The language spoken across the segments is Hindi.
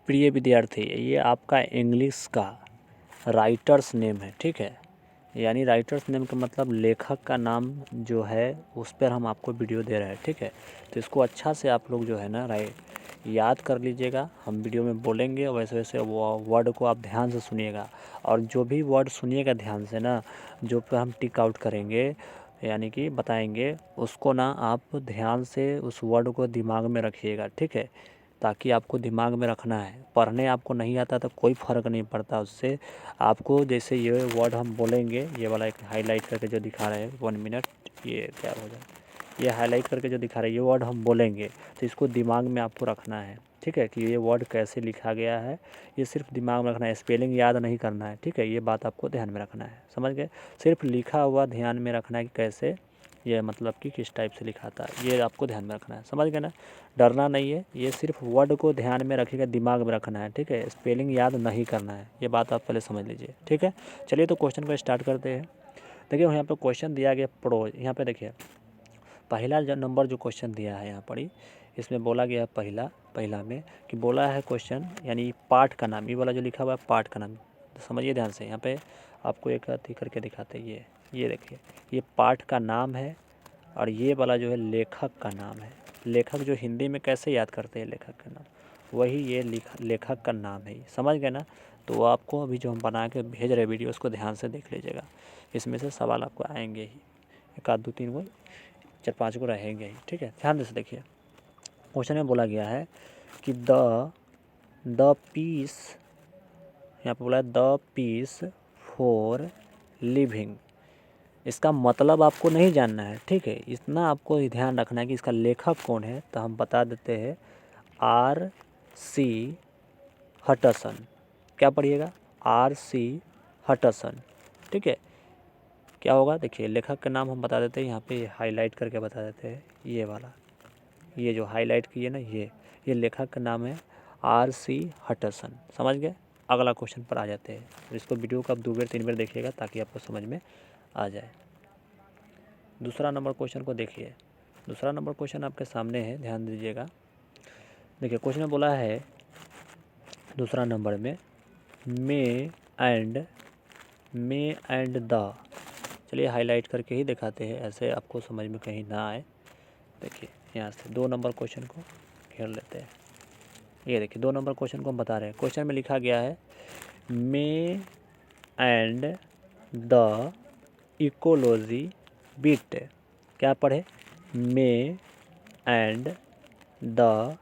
प्रिय विद्यार्थी, ये आपका इंग्लिश का राइटर्स नेम है, ठीक है। यानी राइटर्स नेम का मतलब लेखक का नाम जो है उस पर हम आपको वीडियो दे रहे हैं, ठीक है। तो इसको अच्छा से आप लोग जो है ना याद कर लीजिएगा। हम वीडियो में बोलेंगे वैसे वैसे वो वर्ड को आप ध्यान से सुनिएगा, और जो भी वर्ड सुनिएगा ध्यान से ना, जो पे हम टिक आउट करेंगे यानी कि बताएंगे, उसको ना आप ध्यान से उस वर्ड को दिमाग में रखिएगा, ठीक है। ताकि आपको दिमाग में रखना है। पढ़ने आपको नहीं आता तो कोई फ़र्क नहीं पड़ता उससे। आपको जैसे ये वर्ड हम बोलेंगे, ये वाला एक हाईलाइट करके जो दिखा रहे हैं 1 मिनट, ये क्या हो जाए, ये हाईलाइट करके जो दिखा रहे हैं, ये वर्ड हम बोलेंगे तो इसको दिमाग में आपको रखना है, ठीक है। कि ये वर्ड कैसे लिखा गया है, ये सिर्फ दिमाग में रखना है, स्पेलिंग याद नहीं करना है, ठीक है। ये बात आपको ध्यान में रखना है, समझ गए। सिर्फ लिखा हुआ ध्यान में रखना है कि कैसे ये मतलब कि किस टाइप से लिखा था, ये आपको ध्यान में रखना है, समझ गए ना। डरना नहीं है, ये सिर्फ वर्ड को ध्यान में रखिएगा, दिमाग में रखना है, ठीक है। स्पेलिंग याद नहीं करना है, ये बात आप पहले समझ लीजिए, ठीक है। चलिए तो क्वेश्चन को स्टार्ट करते हैं। देखिए यहाँ पे क्वेश्चन दिया गया प्रोज, यहाँ पे देखिए पहला जो नंबर जो क्वेश्चन दिया है यहाँ पर ही, इसमें बोला गया है पहला में कि बोला है क्वेश्चन यानी पाठ का नाम, ये वाला जो लिखा हुआ है पाठ का नाम, तो समझिए ध्यान से। यहाँ पे आपको एक अथी करके दिखाते हैं, ये देखिए, ये पाठ का नाम है और ये वाला जो है लेखक का नाम है। लेखक जो हिंदी में कैसे याद करते हैं लेखक का नाम, वही ये लेखक का नाम है, समझ गए ना। तो आपको अभी जो हम बना के भेज रहे वीडियो, उसको ध्यान से देख लीजिएगा। इसमें से सवाल आपको आएंगे ही, एक आध 2 3 गो 4 5 गो रहेंगे ही, ठीक है। ध्यान से देखिए, क्वेश्चन में बोला गया है कि द पीस, यहाँ पे बोला है द पीस फॉर लिविंग। इसका मतलब आपको नहीं जानना है, ठीक है। इतना आपको ध्यान रखना है कि इसका लेखक कौन है, तो हम बता देते हैं R.C. हटसन। क्या पढ़िएगा, R.C. हटसन, ठीक है। क्या होगा देखिए, लेखक का नाम हम बता देते हैं, यहाँ पे हाईलाइट करके बता देते हैं, ये वाला, ये जो हाईलाइट किए ना, ये लेखक का नाम है R.C. हटसन, समझ गए। अगला क्वेश्चन पर आ जाते हैं। तो इसको वीडियो को आप 2 बार 3 बार देखिएगा ताकि आपको समझ में आ जाए। दूसरा नंबर क्वेश्चन को देखिए। दूसरा नंबर क्वेश्चन आपके सामने है, ध्यान दीजिएगा। देखिए क्वेश्चन में बोला है दूसरा नंबर में मे एंड द, चलिए हाईलाइट करके ही दिखाते हैं, ऐसे आपको समझ में कहीं ना आए। देखिए यहाँ से 2 नंबर क्वेश्चन को घेर लेते हैं। ये देखिए 2 नंबर क्वेश्चन को हम बता रहे हैं। क्वेश्चन में लिखा गया है मे एंड द इकोलॉजी बिट। क्या पढ़े, मे एंड द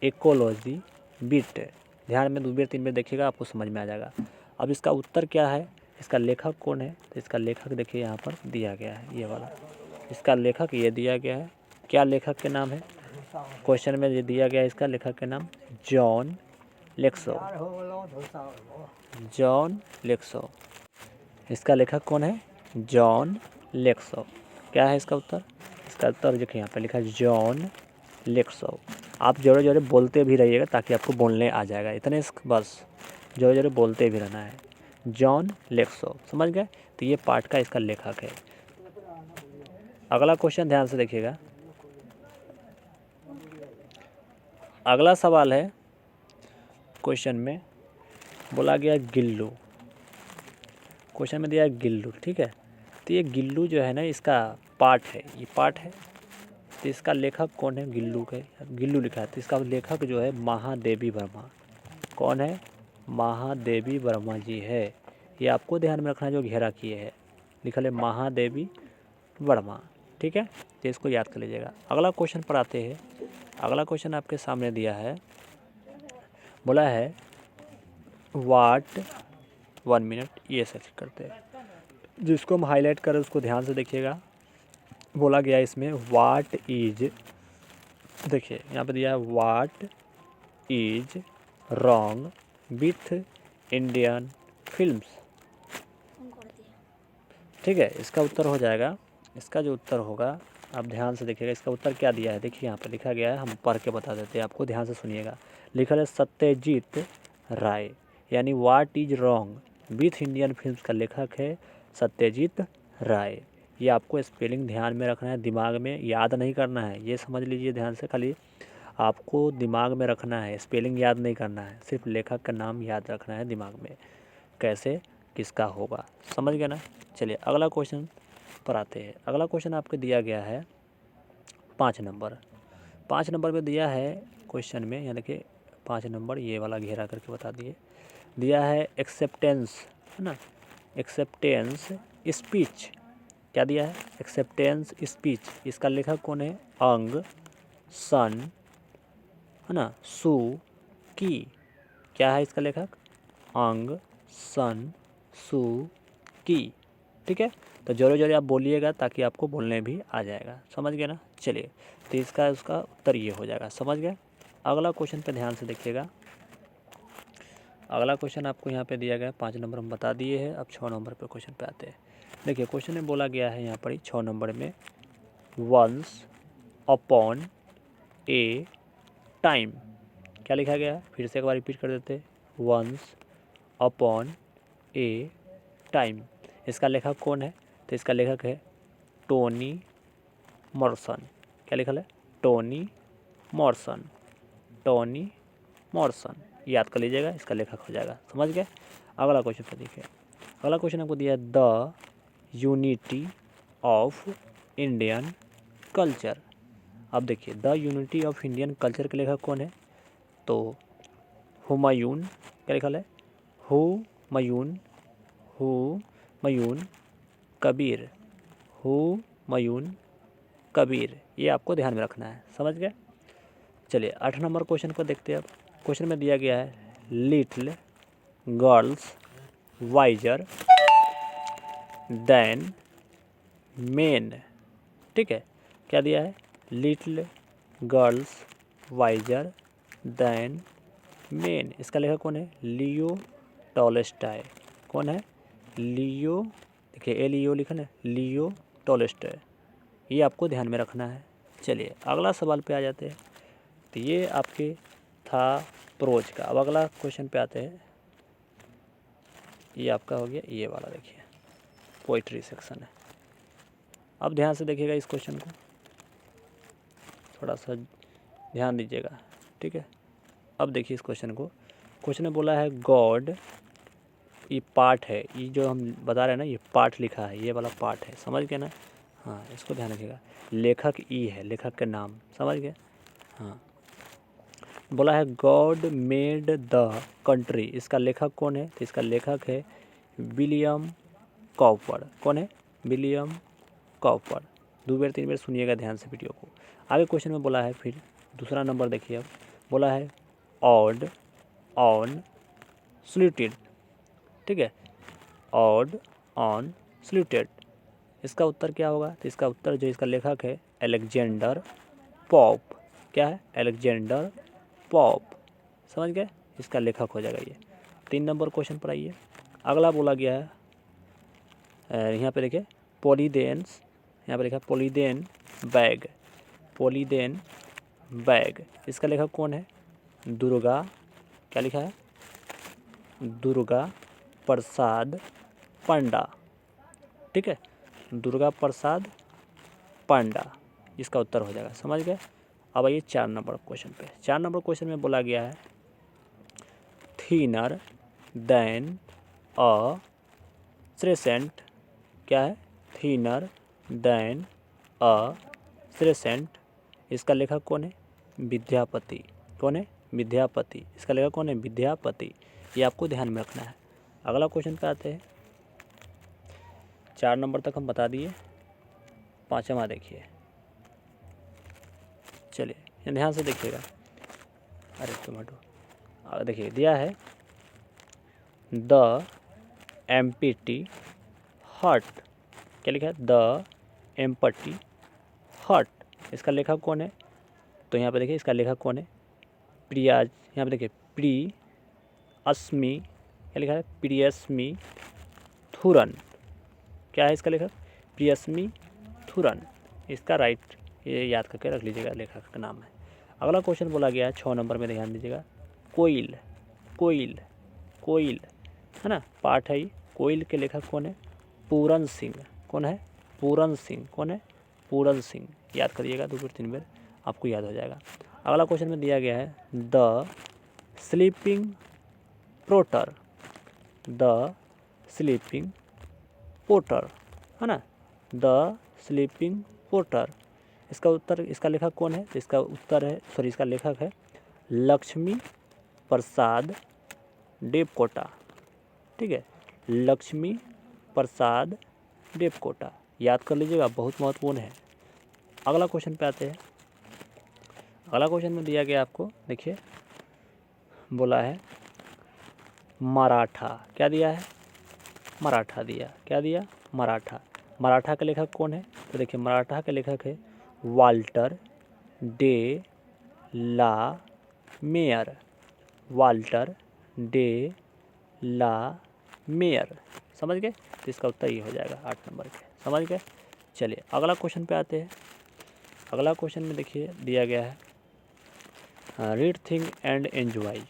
इकोलॉजी बिट। ध्यान में 2 बार 3 बार देखिएगा, आपको समझ में आ जाएगा। अब इसका उत्तर क्या है, इसका लेखक कौन है, तो इसका लेखक देखिए यहाँ पर दिया गया है, ये वाला इसका लेखक ये दिया गया है। क्या लेखक के नाम है, क्वेश्चन में ये दिया गया है इसका लेखक के नाम जॉन लेक्सो। जॉन लेक्सो, इसका लेखक कौन है, जॉन लेक्सो। क्या है इसका उत्तर, इसका उत्तर देखिए यहाँ पे लिखा है जॉन लेक्सो। आप जोरे जोरे बोलते भी रहिएगा ताकि आपको बोलने आ जाएगा, इतने बस जोरे जोरे बोलते भी रहना है। जॉन लेक्सो, समझ गए। तो ये पाठ का इसका लेखक है। अगला क्वेश्चन ध्यान से देखिएगा। अगला सवाल है, क्वेश्चन में बोला गया गिल्लू। क्वेश्चन में दिया है गिल्लू, ठीक है। तो ये गिल्लू जो है ना, इसका पाठ है, ये पाठ है। तो इसका लेखक कौन है, गिल्लू के, गिल्लू लिखा है, तो इसका लेखक जो है महादेवी वर्मा। कौन है, महादेवी वर्मा जी है। ये आपको ध्यान में रखना, जो घेरा किए है लिखा है महादेवी वर्मा, ठीक है। तो इसको याद कर लीजिएगा। अगला क्वेश्चन पर आते हैं। अगला क्वेश्चन आपके सामने दिया है, बोला है वाट 1 मिनट, ये सेलेक्ट करते हैं, जिसको हम हाईलाइट करें उसको ध्यान से देखिएगा। बोला गया इसमें वाट इज, देखिए यहाँ पे दिया है what is wrong with Indian films, ठीक है। इसका उत्तर हो जाएगा, इसका जो उत्तर होगा आप ध्यान से देखिएगा। इसका उत्तर क्या दिया है, देखिए यहाँ पे लिखा गया है, हम पढ़ के बता देते हैं आपको, ध्यान से सुनिएगा। लिखा है सत्यजीत राय, यानी what is wrong with Indian films का लेखक है सत्यजीत राय। ये आपको स्पेलिंग ध्यान में रखना है, दिमाग में याद नहीं करना है, ये समझ लीजिए ध्यान से। खाली आपको दिमाग में रखना है, स्पेलिंग याद नहीं करना है, सिर्फ लेखक का नाम याद रखना है दिमाग में, कैसे किसका होगा, समझ गए ना। चलिए अगला क्वेश्चन पर आते हैं। अगला क्वेश्चन आपको दिया गया है 5 नंबर। 5 नंबर पे दिया है क्वेश्चन में, यहाँ देखिए 5 नंबर ये वाला घेरा करके बता दिए, दिया है एक्सेप्टेंस, है ना, एक्सेप्टेंस स्पीच। क्या दिया है? Acceptance speech. इसका लेखक कौन है? अंग सन, है ना, सू की। क्या है इसका लेखक? अंग सन सू की। ठीक है, तो जोरे जोरे आप बोलिएगा ताकि आपको बोलने भी आ जाएगा, समझ गए ना। चलिए तो इसका उसका उत्तर ये हो जाएगा, समझ गए। अगला क्वेश्चन पे ध्यान से देखिएगा। अगला क्वेश्चन आपको यहाँ पे दिया गया 5 नंबर हम बता दिए हैं। अब 6 नंबर पे क्वेश्चन पे आते हैं। देखिए क्वेश्चन में बोला गया है यहाँ पर ही 6 नंबर में, वंस अपॉन ए टाइम। क्या लिखा गया है? फिर से एक बार रिपीट कर देते हैं, वंस अपॉन ए टाइम। इसका लेखक कौन है? तो इसका लेखक है टोनी मॉर्सन। क्या लिखा है? टोनी मॉर्सन, टोनी मॉर्सन, याद कर लीजिएगा, इसका लेखक हो जाएगा, समझ गए। अगला क्वेश्चन पर देखिए। अगला क्वेश्चन आपको दिया है the unity of Indian culture. अब देखिए the unity of Indian culture के लेखक कौन है? तो हुमायून। क्या लिखा है? हुमायून, हुमायून कबीर, हुमायून कबीर। ये आपको ध्यान में रखना है, समझ गए। चलिए 8 नंबर क्वेश्चन को देखते हैं। अब क्वेश्चन में दिया गया है little girls visor then main. ठीक है, क्या दिया है? Little girls visor then main. इसका लेखक कौन है? लियो टॉलस्टॉय। कौन है? लियो, देखिए एलियो लिखा है, लियो टॉलस्टॉय। ये आपको ध्यान में रखना है। चलिए अगला सवाल पे आ जाते हैं। तो ये आपके था प्रोज का। अब अगला क्वेश्चन पे आते हैं। ये आपका हो गया ये वाला, देखिए पोइट्री सेक्शन है। अब ध्यान से देखिएगा इस क्वेश्चन को, थोड़ा सा ध्यान दीजिएगा, ठीक है। अब देखिए इस क्वेश्चन को। क्वेश्चन में बोला है गॉड, ये पार्ट है, ये जो हम बता रहे हैं ना, ये पार्ट लिखा है, ये वाला पार्ट है, समझ गए ना। हाँ इसको ध्यान रखिएगा। लेखक ई है, लेखक का नाम, समझ गए। हाँ बोला है गॉड मेड द कंट्री। इसका लेखक कौन है? तो इसका लेखक है विलियम कॉपर। कौन है? William copper. 2 बार 3 बार सुनिएगा ध्यान से वीडियो को। आगे क्वेश्चन में बोला है फिर दूसरा नंबर देखिए। अब बोला है ऑड ऑन सल्यूटेड। ठीक है, ऑड ऑन सल्यूटेड। इसका उत्तर क्या होगा? तो इसका उत्तर जो इसका लेखक है अलेक्जेंडर पॉप। क्या है? अलेक्जेंडर पॉप, समझ गए। इसका लेखक हो जाएगा ये। 3 नंबर क्वेश्चन पर आइए। अगला बोला गया है यहाँ पे देखिए पॉलीडेन्स, यहाँ पे लिखा पॉलीडेन बैग, पॉलीडेन बैग। इसका लेखक कौन है? दुर्गा, क्या लिखा है? दुर्गा प्रसाद पांडा। ठीक है, दुर्गा प्रसाद पांडा, इसका उत्तर हो जाएगा, समझ गए। अब आइए 4 नंबर क्वेश्चन पे। 4 नंबर क्वेश्चन में बोला गया है थिनर देन अ क्रेसेंट। क्या है? थिनर देन अ क्रेसेंट। इसका लेखक कौन है? विद्यापति। कौन है? विद्यापति। इसका लेखक कौन है? विद्यापति। ये आपको ध्यान में रखना है। अगला क्वेश्चन पे आते हैं। 4 नंबर तक हम बता दिए, 5वां देखिए। चलिए ध्यान से देखिएगा। अरे टोमेटो देखिए दिया है द एम्प्टी हार्ट। क्या लिखा है? The empty heart. इसका लेखक कौन है? तो यहाँ पे देखिए इसका लेखक कौन है? प्रिया, यहाँ पे देखिए प्रियस्मी। क्या लिखा है? प्रियस्मी थुरन। क्या है इसका लेखक? प्रियस्मी थुरन। इसका राइट ये याद करके रख लीजिएगा, लेखक का नाम है। अगला क्वेश्चन बोला गया है 6 नंबर में, ध्यान दीजिएगा। कोयल, कोयल, कोयल, है ना, पाठ है। कोयल के लेखक कौन है? पूरन सिंह। कौन है? पूरन सिंह। कौन है? पूरन सिंह। याद करिएगा 2 बार 3 बार, आपको याद हो जाएगा। अगला क्वेश्चन में दिया गया है the sleeping porter, the sleeping porter, है ना, द स्लीपिंग पोर्टर। इसका उत्तर, इसका लेखक कौन है? इसका उत्तर है, सॉरी, इसका लेखक है लक्ष्मी प्रसाद देवकोटा, ठीक है, लक्ष्मी प्रसाद देवकोटा, याद कर लीजिएगा, बहुत महत्वपूर्ण है। अगला क्वेश्चन पे आते हैं। अगला क्वेश्चन में दिया गया आपको, देखिए बोला है मराठा, क्या दिया है? मराठा दिया, क्या दिया? मराठा। मराठा के लेखक कौन है? तो देखिए मराठा के लेखक है Walter de la Mare, Walter de la Mare, समझ गए? तो इसका उत्तर ये हो जाएगा 8 नंबर के, समझ गए? चलिए अगला क्वेश्चन पे आते हैं। अगला क्वेश्चन में देखिए दिया गया है रीड थिंग एंड एंजॉय।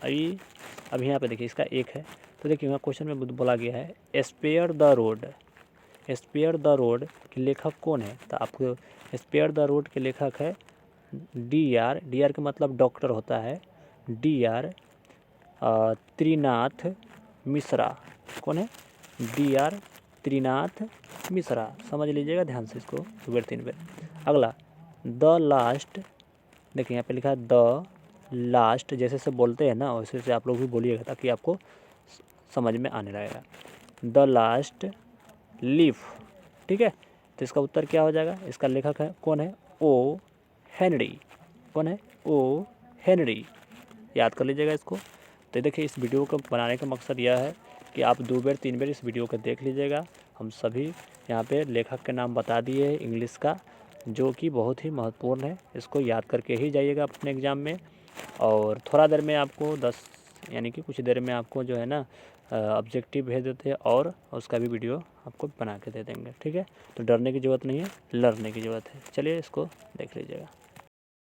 अभी यहाँ पे देखिए इसका एक है, तो देखिए यहाँ क्वेश्चन में बोला गया है spare the rod, spare the rod के लेखक कौन है? तो आपको स्पेयर द रोड के लेखक है डी आर का मतलब डॉक्टर होता है, DR त्रिनाथ मिश्रा। कौन है? DR त्रिनाथ मिश्रा, समझ लीजिएगा ध्यान से इसको 2 बार 3 बार। अगला द लास्ट, देखिए यहाँ पे लिखा है द लास्ट, जैसे से बोलते हैं ना वैसे से आप लोग भी बोलिएगा ताकि आपको समझ में आने लगेगा। द लास्ट लीफ, ठीक है, तो इसका उत्तर क्या हो जाएगा? इसका लेखक है कौन है? O Henry. कौन है? ओ हेनरी, याद कर लीजिएगा इसको। तो देखिए इस वीडियो को बनाने का मकसद यह है कि आप 2 बार 3 बार इस वीडियो को देख लीजिएगा। हम सभी यहाँ पे लेखक के नाम बता दिए हैं इंग्लिश का, जो कि बहुत ही महत्वपूर्ण है, इसको याद करके ही जाइएगा अपने एग्ज़ाम में। और थोड़ा देर में आपको 10 यानी कि कुछ देर में आपको जो है ना ऑब्जेक्टिव भेज देते हैं और उसका भी वीडियो आपको बना के दे देंगे, ठीक है? तो डरने की ज़रूरत नहीं है, लड़ने की ज़रूरत है। चलिए इसको देख लीजिएगा।